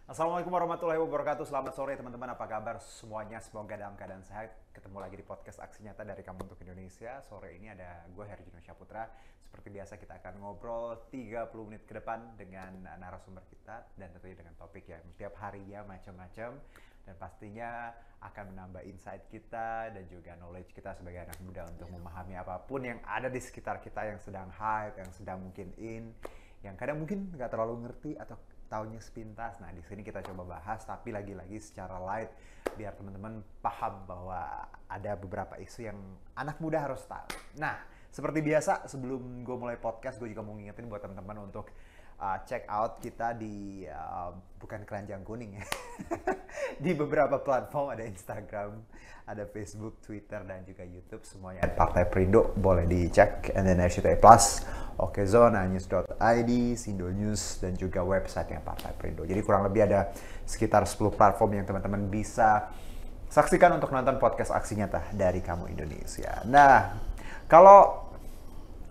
Assalamualaikum warahmatullahi wabarakatuh. Selamat sore teman-teman, apa kabar semuanya? Semoga dalam keadaan sehat. Ketemu lagi di podcast Aksi Nyata dari Kamu Untuk Indonesia. Sore ini ada gue Herjunio Syaputra. Seperti biasa kita akan ngobrol 30 menit ke depan dengan narasumber kita. Dan tentunya dengan topik yang tiap harinya macam-macam. Dan pastinya akan menambah insight kita dan juga knowledge kita sebagai anak muda untuk memahami apapun yang ada di sekitar kita yang sedang hype, yang sedang mungkin in, yang kadang mungkin nggak terlalu ngerti atau taunya sepintas. Nah, di sini kita coba bahas, tapi lagi-lagi secara light biar teman-teman paham bahwa ada beberapa isu yang anak muda harus tahu. Nah, seperti biasa sebelum gue mulai podcast, gue juga mau ngingetin buat teman-teman untuk check out kita di bukan keranjang kuning ya. Di beberapa platform, ada Instagram, ada Facebook, Twitter, dan juga YouTube. Semuanya at Partai Perindo, boleh dicek. And then RCTI Plus, Okezone, News.id, Sindo News, dan juga websitenya Partai Perindo. Jadi kurang lebih ada sekitar 10 platform yang teman-teman bisa saksikan untuk nonton podcast Aksi Nyata dari Kamu Indonesia. Nah, kalau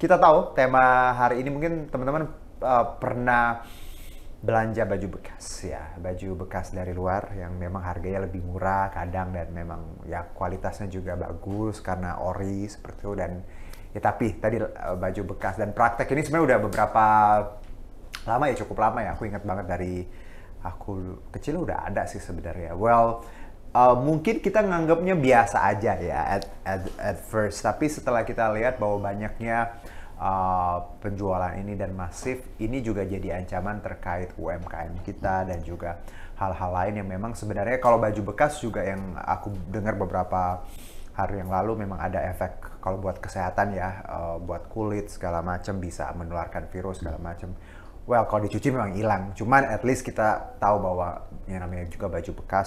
kita tahu tema hari ini, mungkin teman-teman pernah belanja baju bekas ya, baju bekas dari luar yang memang harganya lebih murah kadang, dan memang ya kualitasnya juga bagus karena ori seperti itu. Dan ya tapi tadi baju bekas dan praktek ini sebenarnya udah beberapa lama ya, cukup lama ya. Aku ingat banget dari aku kecil udah ada sih sebenarnya. Well, mungkin kita nganggapnya biasa aja ya at first, tapi setelah kita lihat bahwa banyaknya penjualan ini dan masif, ini juga jadi ancaman terkait UMKM kita dan juga hal-hal lain yang memang sebenarnya kalau baju bekas juga yang aku dengar beberapa hari yang lalu memang ada efek kalau buat kesehatan ya, buat kulit segala macam, bisa menularkan virus segala macam. Well, kalau dicuci memang hilang, cuman at least kita tahu bahwa yang namanya juga baju bekas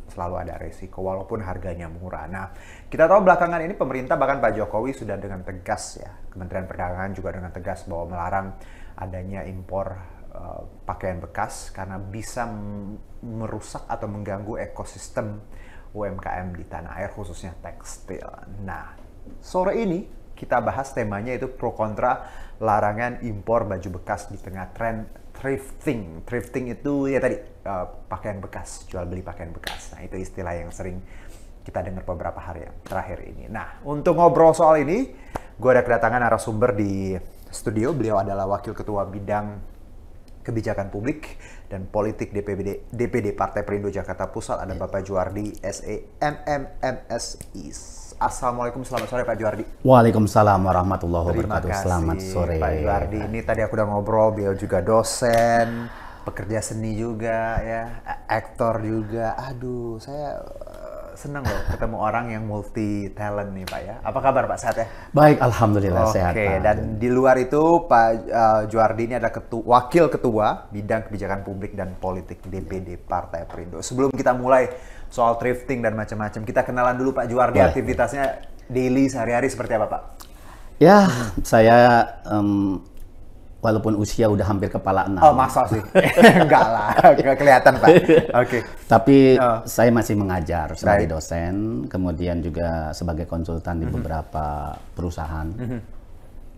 selalu ada resiko walaupun harganya murah. Nah, kita tahu belakangan ini pemerintah, bahkan Pak Jokowi sudah dengan tegas ya, Kementerian Perdagangan juga dengan tegas bahwa melarang adanya impor pakaian bekas karena bisa merusak atau mengganggu ekosistem UMKM di tanah air, khususnya tekstil. Nah, sore ini kita bahas temanya itu pro kontra larangan impor baju bekas di tengah tren thrifting. Thrifting itu ya tadi pakaian bekas, jual beli pakaian bekas. Nah, itu istilah yang sering kita dengar beberapa hari yang terakhir ini. Nah, untuk ngobrol soal ini, gue ada kedatangan narasumber di studio. Beliau adalah Wakil Ketua Bidang Kebijakan Publik dan Politik DPD Partai Perindo Jakarta Pusat. Ada Bapak Juardi SE MMMSI. Assalamualaikum, selamat sore Pak Juardi. Waalaikumsalam warahmatullahi wabarakatuh. Selamat sore Pak Juardi. Ini tadi aku udah ngobrol, beliau juga dosen, pekerja seni juga ya, aktor juga. Aduh, saya senang loh ketemu orang yang multi talent nih Pak ya. Apa kabar Pak, sehat ya? Baik, alhamdulillah sehat. Oke, dan di luar itu Pak Juardi ini ada Wakil Ketua Bidang Kebijakan Publik dan Politik DPD Partai Perindo. Sebelum kita mulai soal thrifting dan macam-macam, kita kenalan dulu Pak Juardi. Aktivitasnya daily sehari-hari seperti apa Pak? Ya, saya walaupun usia udah hampir kepala 6. Oh, masa sih? Enggak lah, enggak kelihatan Pak. Oke. Tapi saya masih mengajar sebagai dosen, kemudian juga sebagai konsultan di beberapa perusahaan.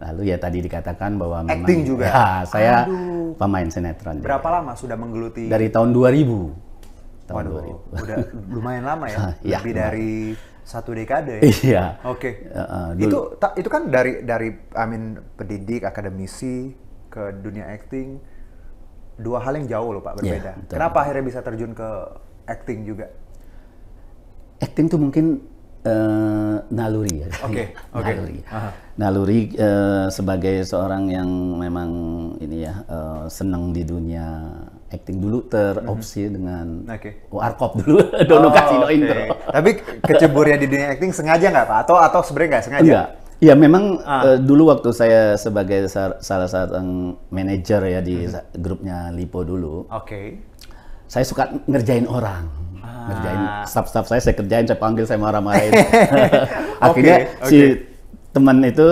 Lalu ya tadi dikatakan bahwa memang acting juga? Ya, saya pemain sinetron. Berapa lama sudah menggeluti? Dari tahun 2000. Waduh, udah lumayan lama ya? Lebih dari 1 dekade ya? Iya. Oke. Itu kan dari pendidik, akademisi ke dunia acting, dua hal yang jauh loh Pak, berbeda. Yeah, kenapa akhirnya bisa terjun ke acting juga? Acting tuh mungkin naluri ya. Oke. Naluri sebagai seorang yang memang ini ya senang di dunia acting, dulu teropsi dengan warkop dulu, Dono Kasino Intro. Tapi keceburnya di dunia acting sengaja nggak Pak? Atau sebenarnya nggak sengaja? Enggak. Ya memang dulu waktu saya sebagai salah satu manajer ya di grupnya Lipo dulu. Saya suka ngerjain orang. Ngerjain staff saya kerjain, saya panggil, saya marah-marahin. Akhirnya si teman itu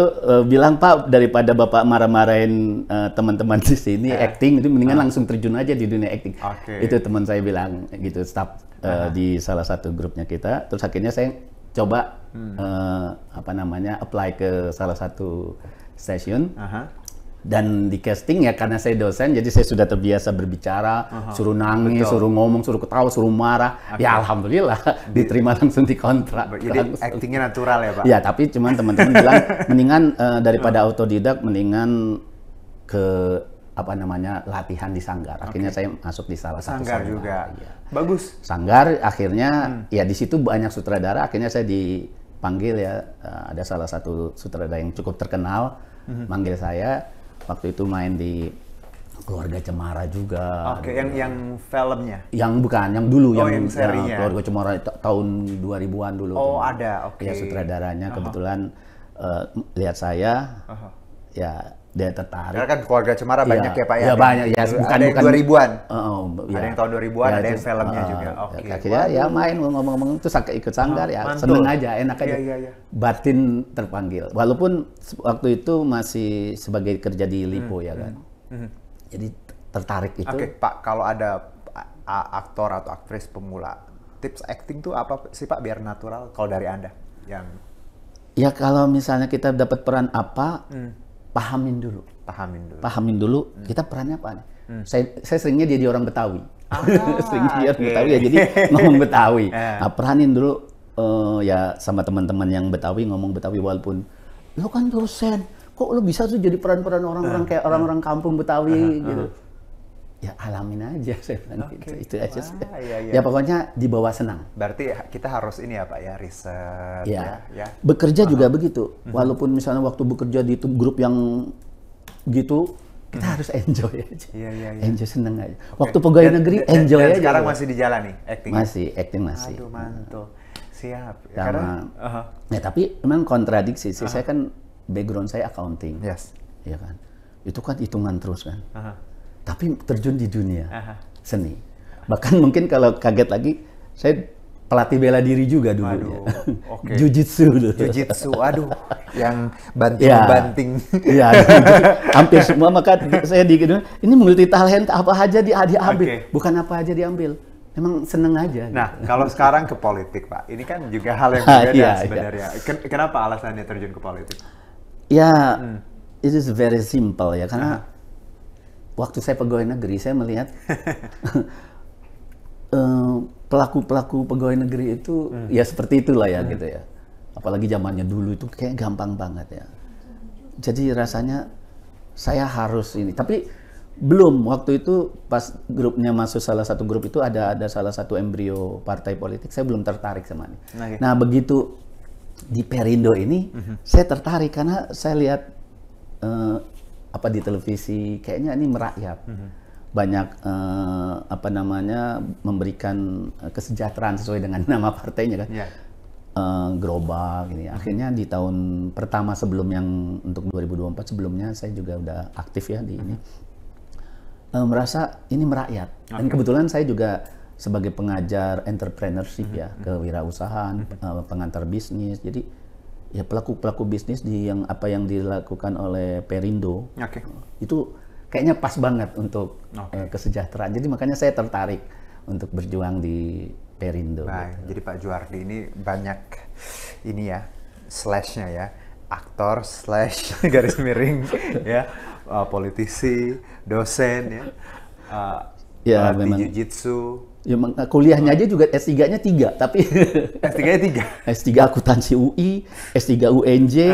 bilang, Pak, daripada Bapak marah-marahin teman-teman di sini acting, itu mendingan langsung terjun aja di dunia acting. Itu teman saya bilang gitu, staff di salah satu grupnya kita. Terus akhirnya saya coba apply ke salah satu stasiun. Dan di casting ya karena saya dosen, jadi saya sudah terbiasa berbicara, suruh nangis, suruh ngomong, suruh ketawa, suruh marah. Ya alhamdulillah diterima langsung di kontrak. Jadi actingnya natural ya Pak? Ya, tapi cuman teman-teman bilang mendingan daripada autodidak, mendingan ke apa namanya latihan di Sanggar. Akhirnya saya masuk di salah satu Sanggar juga. Ya. Bagus. Sanggar akhirnya ya di situ banyak sutradara. Akhirnya saya dipanggil ya, ada salah satu sutradara yang cukup terkenal manggil saya. Waktu itu main di Keluarga Cemara juga. Oke, yang filmnya? Yang bukan, yang dulu. yang serinya? Keluarga Cemara tahun 2000-an dulu. Oh, ada, oke. Ya, sutradaranya kebetulan lihat saya, ya dia tertarik. Karena kan Keluarga Cemara banyak ya Pak ya? Ya banyak, ya ada yang 2000-an? Ya. Ada yang tahun 2000-an, ada yang filmnya juga. Oke. Akhirnya ya main, ngomong-ngomong, terus ikut Sanggar, ya seneng aja, enak aja. Batin terpanggil. Walaupun waktu itu masih sebagai kerja di Lipo ya kan. Jadi tertarik itu. Oke Pak, kalau ada aktor atau aktris pemula, tips acting tuh apa sih Pak biar natural kalau dari Anda? Ya kalau misalnya kita dapat peran apa, pahamin dulu. Pahamin dulu kita perannya apa nih. Saya seringnya jadi orang Betawi. Seringnya orang Betawi ya, jadi ngomong Betawi. Nah, peranin dulu ya sama teman-teman yang Betawi, ngomong Betawi walaupun lo kan dosen, kok lo bisa tuh jadi peran-peran orang-orang kayak orang-orang kampung Betawi gitu. Ya alamin aja saya bilang gitu. Itu aja. Ya pokoknya dibawa senang. Berarti kita harus ini ya Pak ya, riset ya. Bekerja juga begitu. Walaupun misalnya waktu bekerja di grup yang gitu, kita harus enjoy aja. Enjoy, seneng aja. Waktu pegawai negeri enjoy aja. Sekarang masih di jalan nih acting? Masih, acting masih. Aduh mantul. Siap. Karena, ya tapi memang kontradiksi sih. Saya kan background saya accounting. Yes. Ya kan. Itu kan hitungan terus kan. Tapi terjun di dunia seni. Bahkan mungkin kalau kaget lagi, saya pelatih bela diri juga dulu. Jujitsu dulu. Jujitsu, aduh, yang banting-banting. Iya, hampir semua. Maka saya ini multi talenta, apa aja diambil. Bukan apa aja diambil. Memang seneng aja. Nah, kalau sekarang ke politik Pak, ini kan juga hal yang berbeda sebenarnya. Kenapa alasannya terjun ke politik? Ya, it is very simple ya, karena waktu saya pegawai negeri, saya melihat pelaku-pelaku pegawai negeri itu ya seperti itulah ya gitu ya. Apalagi zamannya dulu itu kayak gampang banget ya. Jadi rasanya saya harus ini. Tapi belum, waktu itu pas grupnya masuk salah satu grup itu ada salah satu embrio partai politik, saya belum tertarik sama ini. Nah begitu di Perindo ini saya tertarik karena saya lihat apa di televisi kayaknya ini merakyat, banyak apa namanya memberikan kesejahteraan sesuai dengan nama partainya kan, gerobak gini. Akhirnya di tahun pertama sebelum yang untuk 2024 sebelumnya saya juga udah aktif ya di ini, merasa ini merakyat. Dan kebetulan saya juga sebagai pengajar entrepreneurship ya, kewirausahaan, pengantar bisnis. Jadi ya pelaku bisnis di yang apa yang dilakukan oleh Perindo itu kayaknya pas banget untuk kesejahteraan. Jadi makanya saya tertarik untuk berjuang di Perindo. Nah, gitu. Jadi Pak Juardi ini banyak ini ya slashnya ya, aktor slash garis miring ya, politisi, dosen ya, memang jujitsu. Ya, kuliahnya aja juga S3-nya 3, tapi S3-nya 3? S3 akuntansi UI, S3 UNJ,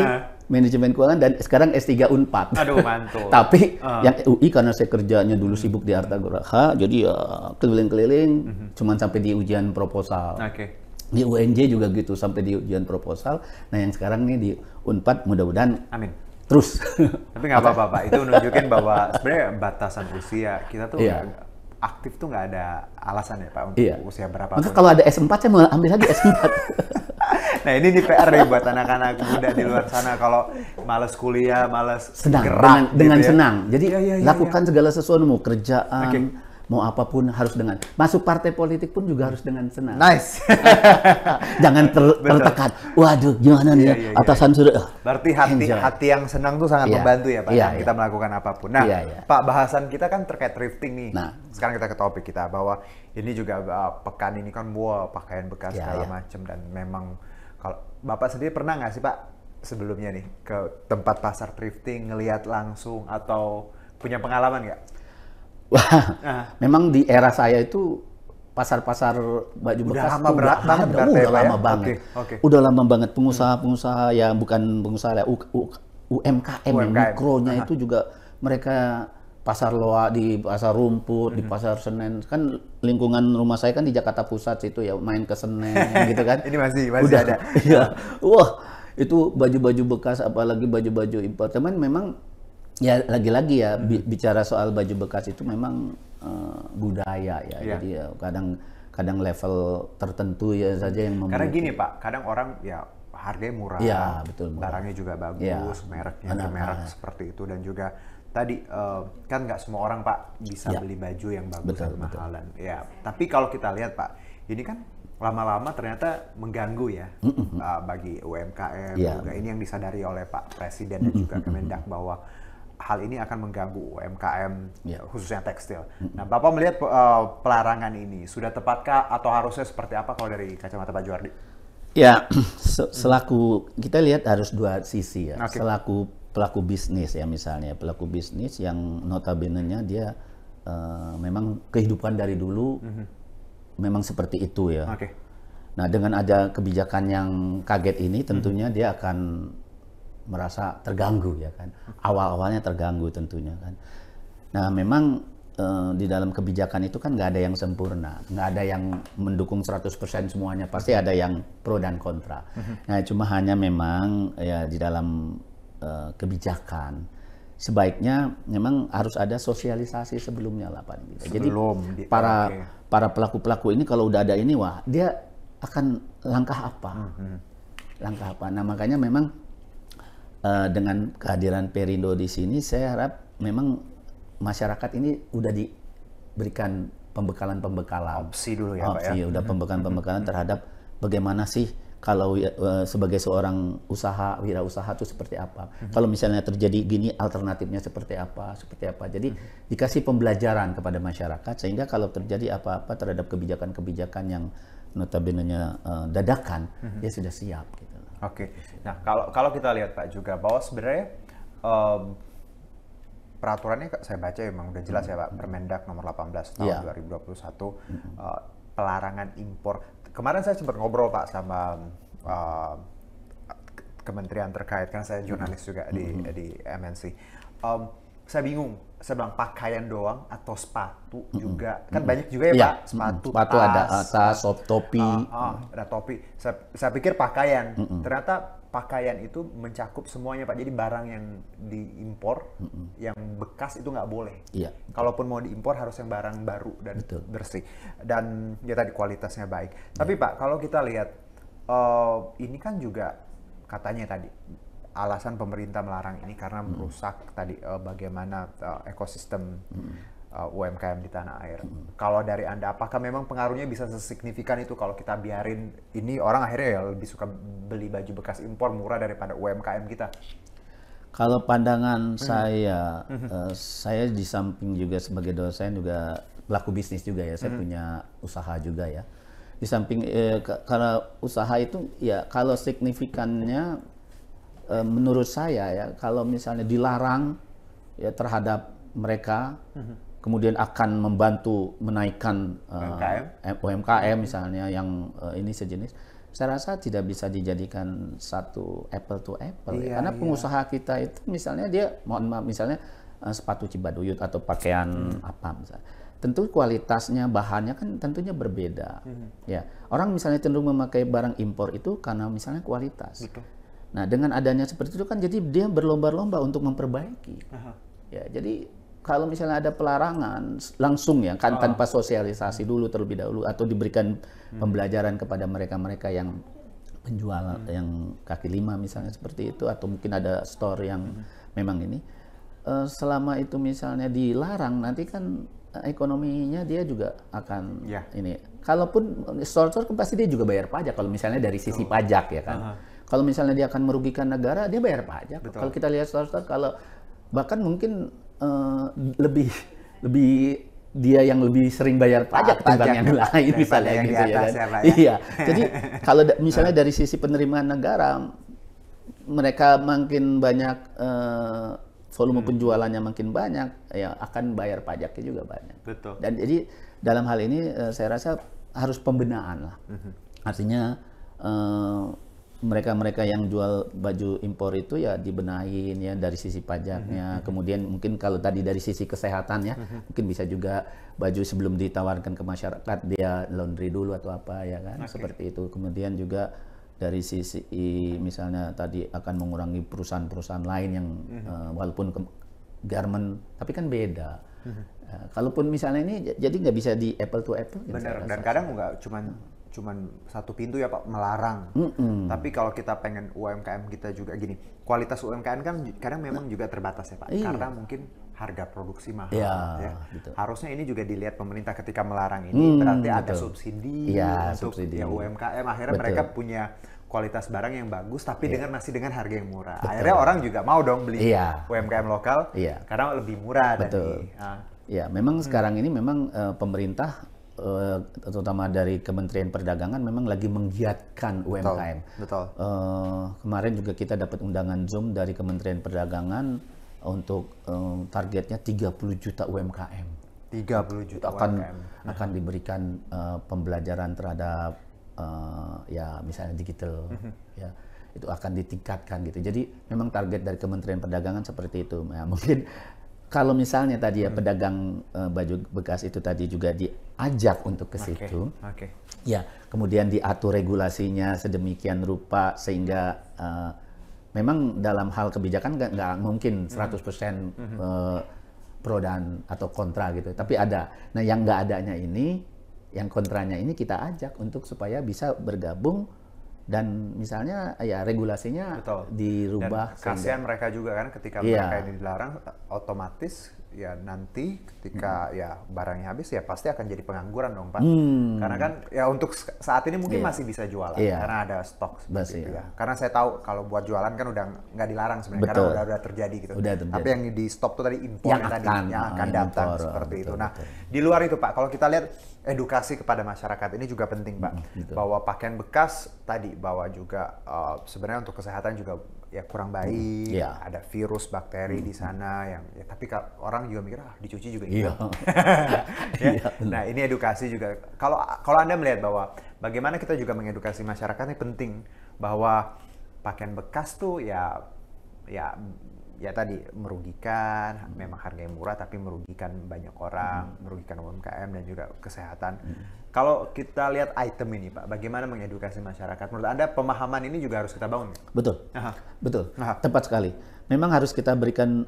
manajemen keuangan, dan sekarang S3 Unpad. Aduh, mantul. Tapi yang UI karena saya kerjanya dulu sibuk di Arta Geraha, jadi ya keliling-keliling, cuman sampai di ujian proposal. Di UNJ juga gitu, sampai di ujian proposal. Nah yang sekarang nih di Unpad, mudah-mudahan amin. Terus. Tapi nggak apa-apa Pak, itu menunjukin bahwa sebenarnya batasan usia kita tuh aktif tuh nggak ada alasan ya Pak untuk usia berapa. Maka kalau ada S4 saya mau ambil lagi S4. Nah ini nih PR nih buat anak-anak muda di luar sana, kalau males kuliah, males gerak dengan gitu senang. Jadi lakukan segala sesuatu, mau kerjaan, mau apapun harus dengan. Masuk partai politik pun juga harus dengan senang. Nice. Jangan tertekan. Waduh, gimana nih ya? Atasan sudah. Berarti hati yang senang tuh sangat membantu ya Pak. Kita melakukan apapun. Nah, Pak, bahasan kita kan terkait thrifting nih. Nah, sekarang kita ke topik kita, bahwa ini juga pekan ini kan pakaian bekas segala macam, dan memang kalau Bapak sendiri pernah nggak sih Pak sebelumnya nih ke tempat pasar thrifting, ngelihat langsung atau punya pengalaman nggak? Wah, memang di era saya itu pasar-pasar baju bekas udah lama banget. Udah lama banget pengusaha-pengusaha yang bukan pengusaha ya, UMKM yang mikronya itu juga mereka pasar loa di pasar rumput, di pasar Senen. Kan lingkungan rumah saya kan di Jakarta Pusat situ ya, main ke Senen gitu kan. Ini masih udah ada. Iya. Wah, itu baju-baju bekas apalagi baju-baju impor. Teman memang ya lagi-lagi ya bicara soal baju bekas itu memang budaya ya. Jadi ya kadang level tertentu ya saja yang Karena gini Pak, kadang orang ya harganya murah, ya, betul, murah. Barangnya juga bagus, mereknya merek seperti itu, dan juga tadi kan nggak semua orang Pak bisa beli baju yang bagus dan mahalan. Ya, tapi kalau kita lihat Pak, ini kan lama-lama ternyata mengganggu ya bagi UMKM juga. Ini yang disadari oleh Pak Presiden dan juga Kemendak bahwa hal ini akan mengganggu UMKM khususnya tekstil. Nah, Bapak melihat pelarangan ini sudah tepatkah atau harusnya seperti apa kalau dari kacamata Pak Juardi? Ya, selaku kita lihat harus dua sisi ya. Selaku pelaku bisnis ya, misalnya pelaku bisnis yang notabene-nya dia memang kehidupan dari dulu memang seperti itu ya. Nah, dengan ada kebijakan yang kaget ini tentunya dia akan merasa terganggu ya kan. Awal-awalnya terganggu tentunya kan. Nah, memang di dalam kebijakan itu kan nggak ada yang sempurna, nggak ada yang mendukung 100% semuanya, pasti ada yang pro dan kontra. Nah, cuma hanya memang ya di dalam kebijakan sebaiknya memang harus ada sosialisasi sebelumnya lah Pak. Jadi para pelaku-pelaku ini kalau udah ada ini, wah dia akan langkah apa? Langkah apa? Nah, makanya memang dengan kehadiran Perindo di sini, saya harap memang masyarakat ini udah diberikan pembekalan-pembekalan. Opsi dulu ya Pak ya? Udah pembekalan-pembekalan terhadap bagaimana sih kalau sebagai seorang wirausaha itu seperti apa. Kalau misalnya terjadi gini, alternatifnya seperti apa. Jadi dikasih pembelajaran kepada masyarakat, sehingga kalau terjadi apa-apa terhadap kebijakan-kebijakan yang notabene-nya dadakan, dia sudah siap gitu. Nah kalau kita lihat Pak juga bahwa sebenarnya peraturannya saya baca memang udah jelas ya Pak, Permendak nomor 18 tahun 2021 pelarangan impor. Kemarin saya sempat ngobrol Pak sama kementerian terkait, karena saya jurnalis juga di MNC. Saya bingung, saya bilang pakaian doang atau sepatu juga, kan banyak juga ya Pak, sepatu ada tas, topi. Ada topi. Saya pikir pakaian, ternyata pakaian itu mencakup semuanya Pak. Jadi barang yang diimpor, yang bekas itu nggak boleh. Kalaupun mau diimpor harus yang barang baru dan bersih, dan ya tadi kualitasnya baik. Tapi Pak, kalau kita lihat ini kan juga katanya tadi alasan pemerintah melarang ini karena merusak tadi bagaimana ekosistem UMKM di tanah air. Kalau dari Anda, apakah memang pengaruhnya bisa sesignifikan itu kalau kita biarin ini, orang akhirnya ya lebih suka beli baju bekas impor murah daripada UMKM kita? Kalau pandangan saya di samping juga sebagai dosen juga pelaku bisnis juga ya, saya punya usaha juga ya. Di samping karena usaha itu ya kalau signifikannya menurut saya ya, kalau misalnya dilarang ya terhadap mereka, kemudian akan membantu menaikkan UMKM misalnya yang ini sejenis, saya rasa tidak bisa dijadikan satu apple to apple ya. Karena pengusaha kita itu misalnya dia, mohon maaf, misalnya sepatu Cibaduyut atau pakaian apa misalnya, tentu kualitasnya, bahannya kan tentunya berbeda. Ya, orang misalnya cenderung memakai barang impor itu karena misalnya kualitas. Nah, dengan adanya seperti itu kan jadi dia berlomba-lomba untuk memperbaiki. Ya, jadi kalau misalnya ada pelarangan langsung ya kan tanpa sosialisasi dulu terlebih dahulu, atau diberikan pembelajaran kepada mereka-mereka yang penjual yang kaki lima misalnya seperti itu, atau mungkin ada store yang memang ini, selama itu misalnya dilarang, nanti kan ekonominya dia juga akan ini. Kalaupun store-store pasti dia juga bayar pajak kalau misalnya dari sisi pajak ya kan. Kalau misalnya dia akan merugikan negara, dia bayar pajak. Kalau kita lihat store-store, kalau bahkan mungkin lebih dia yang lebih sering bayar pajak ketimbang yang lain misalnya gitu ya kan. Iya. Jadi kalau misalnya dari sisi penerimaan negara, mereka makin banyak volume penjualannya makin banyak, ya akan bayar pajaknya juga banyak. Betul. Dan jadi dalam hal ini saya rasa harus pembenahan lah. Artinya mereka-mereka yang jual baju impor itu ya dibenahin ya dari sisi pajaknya. Kemudian mungkin kalau tadi dari sisi kesehatan ya, mungkin bisa juga baju sebelum ditawarkan ke masyarakat dia laundry dulu atau apa ya kan, seperti itu. Kemudian juga dari sisi misalnya tadi akan mengurangi perusahaan-perusahaan lain yang walaupun garment tapi kan beda. Kalaupun misalnya ini jadi nggak bisa di apple to apple. Benar, dan kadang nggak cuman satu pintu ya Pak, melarang. Tapi kalau kita pengen UMKM kita juga gini, kualitas UMKM kan kadang memang juga terbatas ya Pak, karena mungkin harga produksi mahal. Ya. Harusnya ini juga dilihat pemerintah ketika melarang ini, berarti ada subsidi untuk ya UMKM. Akhirnya mereka punya kualitas barang yang bagus, tapi masih dengan harga yang murah. Akhirnya orang juga mau dong beli UMKM lokal, karena lebih murah. Ya, memang sekarang ini memang pemerintah terutama dari Kementerian Perdagangan memang lagi menggiatkan UMKM. Betul. Kemarin juga kita dapat undangan Zoom dari Kementerian Perdagangan untuk targetnya 30 juta UMKM. 30 juta UMKM. Akan diberikan pembelajaran terhadap ya misalnya digital, ya itu akan ditingkatkan gitu. Jadi memang target dari Kementerian Perdagangan seperti itu. Ya, mungkin kalau misalnya tadi ya pedagang baju bekas itu tadi juga diajak untuk ke situ, ya kemudian diatur regulasinya sedemikian rupa sehingga memang dalam hal kebijakan nggak mungkin 100% pro dan atau kontra gitu, tapi ada. Nah yang nggak adanya ini, yang kontranya ini kita ajak untuk supaya bisa bergabung. Dan misalnya ya regulasinya dirubah. Dan kasihan mereka juga kan ketika mereka ini dilarang, otomatis ya nanti ketika ya barangnya habis ya pasti akan jadi pengangguran dong Pak. Karena kan ya untuk saat ini mungkin masih bisa jualan karena ada stok seperti itu ya. Karena saya tahu kalau buat jualan kan udah nggak dilarang sebenarnya karena udah terjadi gitu. Tapi yang di stop tuh tadi impor yang akan datang seperti itu. Nah di luar itu Pak, kalau kita lihat edukasi kepada masyarakat ini juga penting Pak, bahwa pakaian bekas tadi bahwa juga sebenarnya untuk kesehatan juga ya kurang baik, ada virus bakteri di sana yang ya, tapi orang juga mikir dicuci juga hilang. Nah ini edukasi juga. Kalau Anda melihat bahwa bagaimana kita juga mengedukasi masyarakat ini penting, bahwa pakaian bekas tuh ya tadi merugikan, memang harganya murah tapi merugikan banyak orang, merugikan UMKM dan juga kesehatan. Kalau kita lihat item ini Pak, bagaimana mengedukasi masyarakat? Menurut Anda pemahaman ini juga harus kita bangun? Betul, betul, tepat sekali. Memang harus kita berikan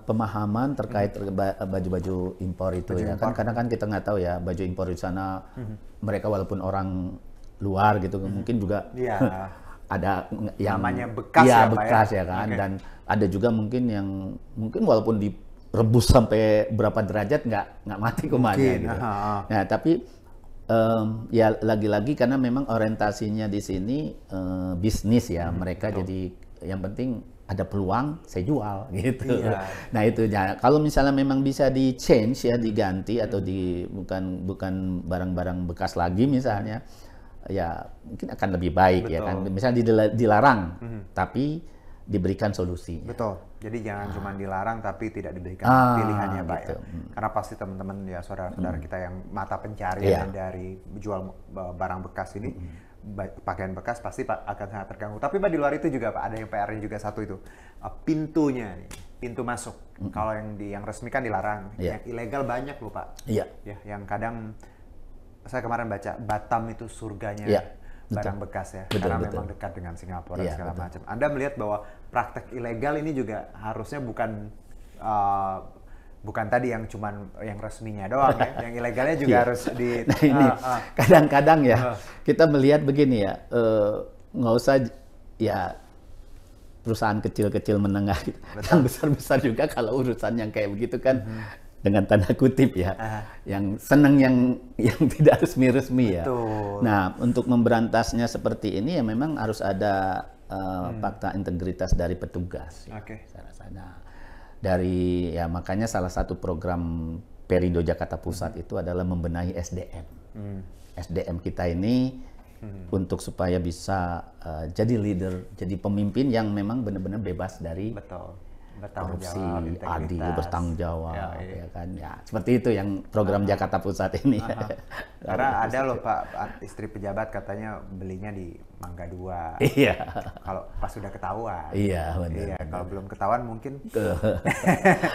pemahaman terkait baju-baju impor itu ya kan, karena kan kita nggak tahu ya baju impor di sana mereka walaupun orang luar gitu mungkin juga ada yang namanya bekas bekas ya kan, dan ada juga mungkin yang walaupun direbus sampai berapa derajat nggak mati kumannya gitu. Nah tapi ya lagi-lagi karena memang orientasinya di sini bisnis ya mereka, jadi yang penting ada peluang saya jual gitu. Nah itu ya, kalau misalnya memang bisa di change ya, diganti atau bukan barang-barang bekas lagi misalnya, ya mungkin akan lebih baik. Ya kan, misalnya dilarang tapi diberikan solusi. Betul. Jadi jangan cuma dilarang tapi tidak diberikan pilihannya Pak gitu. Karena pasti teman-teman ya saudara-saudara kita yang mata pencarian dari jual barang bekas ini, pakaian bekas pasti Pak akan sangat terganggu. Tapi Pak di luar itu juga Pak ada yang PR-nya juga satu itu, pintunya nih, pintu masuk. Kalau yang resmi kan dilarang, yang ilegal banyak loh Pak. Ya, yang kadang saya kemarin baca Batam itu surganya barang bekas ya, karena memang dekat dengan Singapura dan segala macam. Anda melihat bahwa praktek ilegal ini juga harusnya bukan tadi yang cuman yang resminya doang ya, yang ilegalnya juga harus di. Nah ini kadang-kadang ya kita melihat begini ya, nggak usah ya perusahaan kecil-kecil menengah, yang besar-besar juga kalau urusan yang kayak begitu kan. Dengan tanda kutip ya, yang senang yang tidak resmi-resmi ya. Nah, untuk memberantasnya seperti ini ya memang harus ada fakta integritas dari petugas. Saya rasa. Nah, dari ya makanya salah satu program Perindo Jakarta Pusat itu adalah membenahi SDM. SDM kita ini untuk supaya bisa jadi leader, jadi pemimpin yang memang benar-benar bebas dari bertanggung korupsi, jawab, adil, bertanggung jawab, ya kan, ya seperti itu yang program Jakarta Pusat ini. Karena ada loh Pak, istri pejabat katanya belinya di Mangga 2. Iya. Kalau pas sudah ketahuan. Iya, benar. Iya, kalau belum ketahuan mungkin.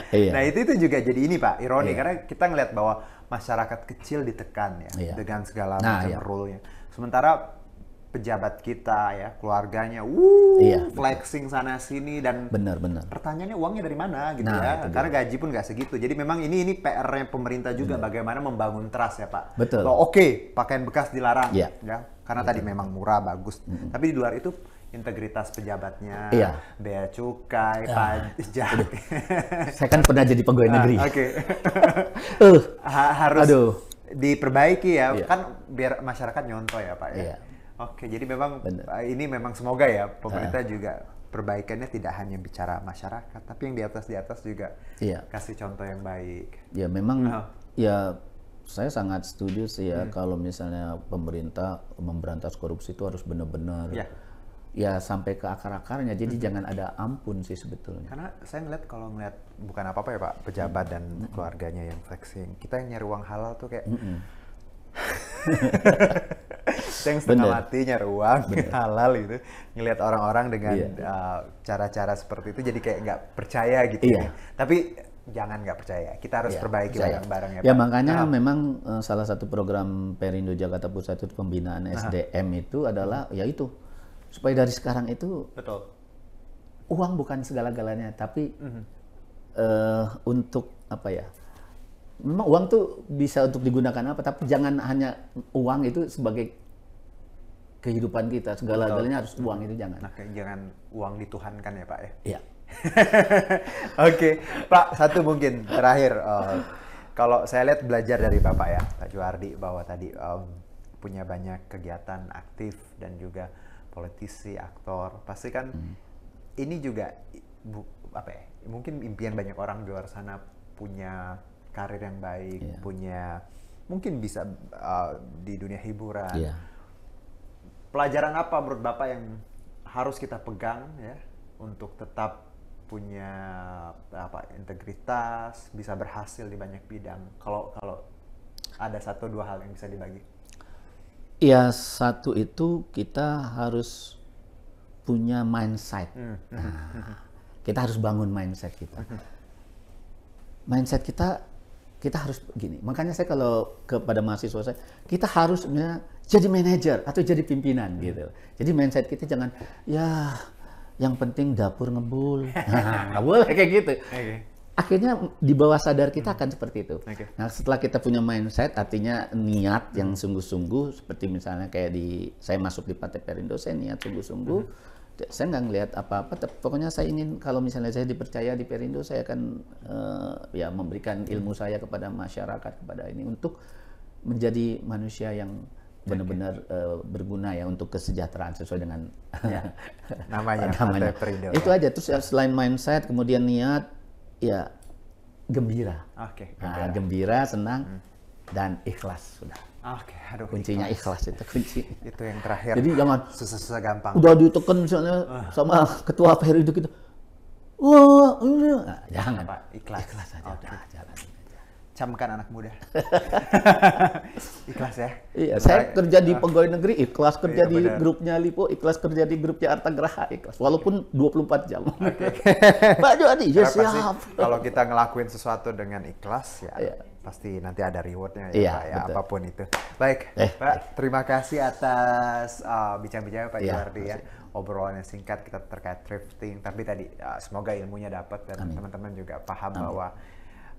Iya. Nah itu juga jadi ini Pak, ironi karena kita ngelihat bahwa masyarakat kecil ditekan ya dengan segala macam rule-nya. Sementara pejabat kita ya, keluarganya, flexing sana sini dan benar. pertanyaannya uangnya dari mana gitu ya, karena gaji pun nggak segitu. Jadi memang ini PR-nya pemerintah juga bagaimana membangun trust ya Pak. Betul. Oke, pakaian bekas dilarang ya, karena tadi memang murah bagus. Tapi di luar itu integritas pejabatnya, bea cukai, pajak. Saya kan pernah jadi pegawai negeri. Oke. Harus diperbaiki ya, kan biar masyarakat nyontoh ya Pak ya. Oke, jadi memang ini memang semoga ya pemerintah juga perbaikannya tidak hanya bicara masyarakat, tapi yang di atas juga kasih contoh yang baik. Ya memang ya saya sangat setuju sih ya kalau misalnya pemerintah memberantas korupsi itu harus benar-benar ya sampai ke akar-akarnya. Jadi jangan ada ampun sih sebetulnya. Karena saya kalau ngeliat bukan apa-apa ya Pak, pejabat dan keluarganya yang flexing, kita yang nyari uang halal tuh kayak yang setengah mati nyari uang halal gitu, ngelihat orang-orang dengan cara-cara seperti itu jadi kayak nggak percaya gitu ya. Tapi jangan nggak percaya, kita harus perbaiki barang-barang ya Pak. Ya makanya memang salah satu program Perindo Jakarta Pusat itu pembinaan SDM itu adalah yaitu supaya dari sekarang itu uang bukan segala-galanya, tapi untuk apa ya? Memang uang tuh bisa untuk digunakan apa, tapi jangan hanya uang itu sebagai kehidupan kita, segala-galanya harus uang itu jangan. Nah, jangan uang dituhankan ya Pak ya? Iya. Oke, Pak, satu mungkin terakhir, kalau saya lihat belajar dari Bapak ya, Pak Juardi, bahwa tadi punya banyak kegiatan aktif dan juga politisi, aktor, pasti kan ini juga mungkin impian banyak orang di luar sana punya karir yang baik, punya mungkin bisa di dunia hiburan. Pelajaran apa menurut Bapak yang harus kita pegang ya untuk tetap punya integritas, bisa berhasil di banyak bidang? Kalau ada 1-2 hal yang bisa dibagi. Ya, satu itu kita harus punya mindset. Kita harus bangun mindset kita. Mindset kita harus begini. Makanya saya kalau kepada mahasiswa saya, kita harusnya jadi manajer atau jadi pimpinan gitu. Jadi mindset kita jangan ya yang penting dapur ngebul. Nggak boleh kayak gitu. Akhirnya di bawah sadar kita akan seperti itu. Nah, setelah kita punya mindset, artinya niat yang sungguh-sungguh, seperti misalnya kayak saya masuk di Partai Perindo, saya niat sungguh-sungguh. Saya nggak ngelihat apa-apa, pokoknya saya ingin kalau misalnya saya dipercaya di Perindo, saya akan ya memberikan ilmu saya kepada masyarakat, kepada ini untuk menjadi manusia yang benar-benar berguna ya untuk kesejahteraan sesuai dengan namanya. Perindo. Itu aja. Terus selain mindset, kemudian niat, ya gembira. Gembira, senang, dan ikhlas sudah. Kuncinya ikhlas itu kunci. Itu yang terakhir. Jadi jangan susah gampang. Udah ditekan misalnya sama ketua Perindo gitu. Wah, jangan Pak, ikhlas aja udah jalan. Camkan anak muda. Ikhlas ya. Iya, saya kerja di pegawai negeri ikhlas, kerja di grupnya Lipo ikhlas, kerja di grupnya Arta Graha ikhlas, walaupun 24 jam. Pak Juardi, siap. Kalau kita ngelakuin sesuatu dengan ikhlas ya pasti nanti ada rewardnya ya, Pak, ya apapun itu. Baik, Pak, terima kasih atas bincang-bincangnya Pak Juardi ya. Obrolan yang singkat kita terkait thrifting, tapi tadi semoga ilmunya dapat dan teman-teman juga paham bahwa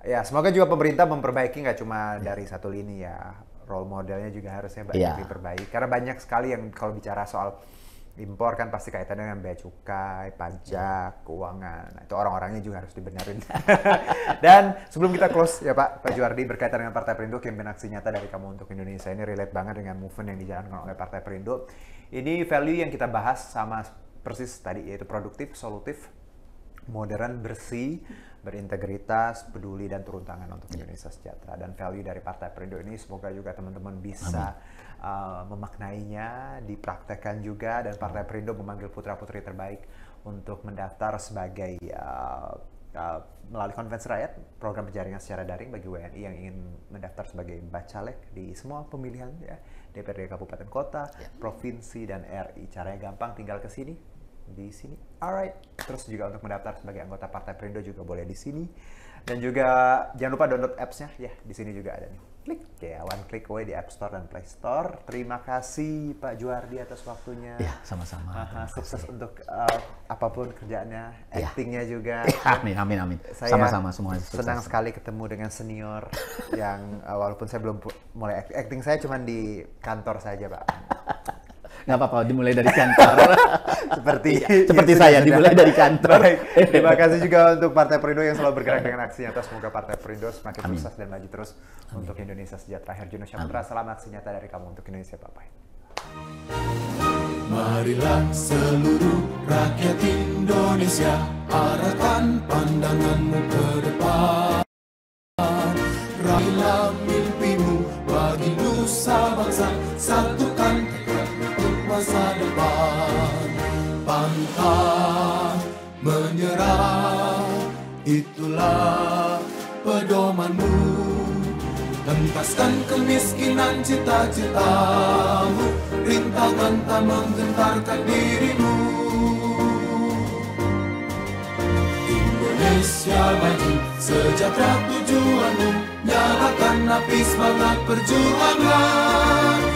ya semoga juga pemerintah memperbaiki nggak cuma dari satu lini ya, role modelnya juga harusnya banyak diperbaiki karena banyak sekali yang kalau bicara soal impor kan pasti kaitannya dengan bea cukai, pajak, keuangan. Nah, itu orang-orangnya juga harus dibenerin. Dan sebelum kita close ya Pak Juardi, berkaitan dengan Partai Perindo, campaign aksi nyata dari Kamu untuk Indonesia ini relate banget dengan movement yang dijalankan oleh Partai Perindo. Ini value yang kita bahas sama persis tadi, yaitu produktif, solutif, modern, bersih, berintegritas, peduli, dan turun tangan untuk Indonesia sejahtera. Dan value dari Partai Perindo ini semoga juga teman-teman bisa memaknainya, dipraktekkan juga, dan Partai Perindo memanggil putra-putri terbaik untuk mendaftar sebagai melalui konvensi rakyat program penjaringan secara daring bagi WNI yang ingin mendaftar sebagai bacalek di semua pemilihan ya, DPRD kabupaten kota, provinsi dan RI. Caranya gampang, tinggal ke sini, di sini. Alright. Terus juga untuk mendaftar sebagai anggota Partai Perindo juga boleh di sini. Dan juga jangan lupa download apps-nya ya, di sini juga ada nih. Klik ya, one click away di App Store dan Play Store. Terima kasih Pak Juardi atas waktunya. Ya, sama-sama. Sukses untuk apapun kerjaannya, actingnya juga. Amin. Sama-sama semua. Senang sekali ketemu dengan senior yang walaupun saya belum mulai acting, saya cuma di kantor saja Pak. Nggak apa-apa, dimulai dari kantor. seperti saya, dimulai dari kantor. Baik. Terima kasih juga untuk Partai Perindo yang selalu bergerak dengan aksi nyata. Semoga Partai Perindo semakin sukses dan maju terus untuk Indonesia sejahtera. Herjunot Syaputra, salam aksi nyata dari kamu untuk Indonesia, Bapak. Marilah seluruh rakyat Indonesia, arahkan pandanganmu ke depan. Raihlah mimpimu bagi nusa bangsa, satukan masa depan. Pantang menyerah, itulah pedomanmu. Entaskan kemiskinan cita-citamu, rintangan tak menggentarkan dirimu. Indonesia maju, sejahtera tujuanmu, nyalakan api semangat perjuangan.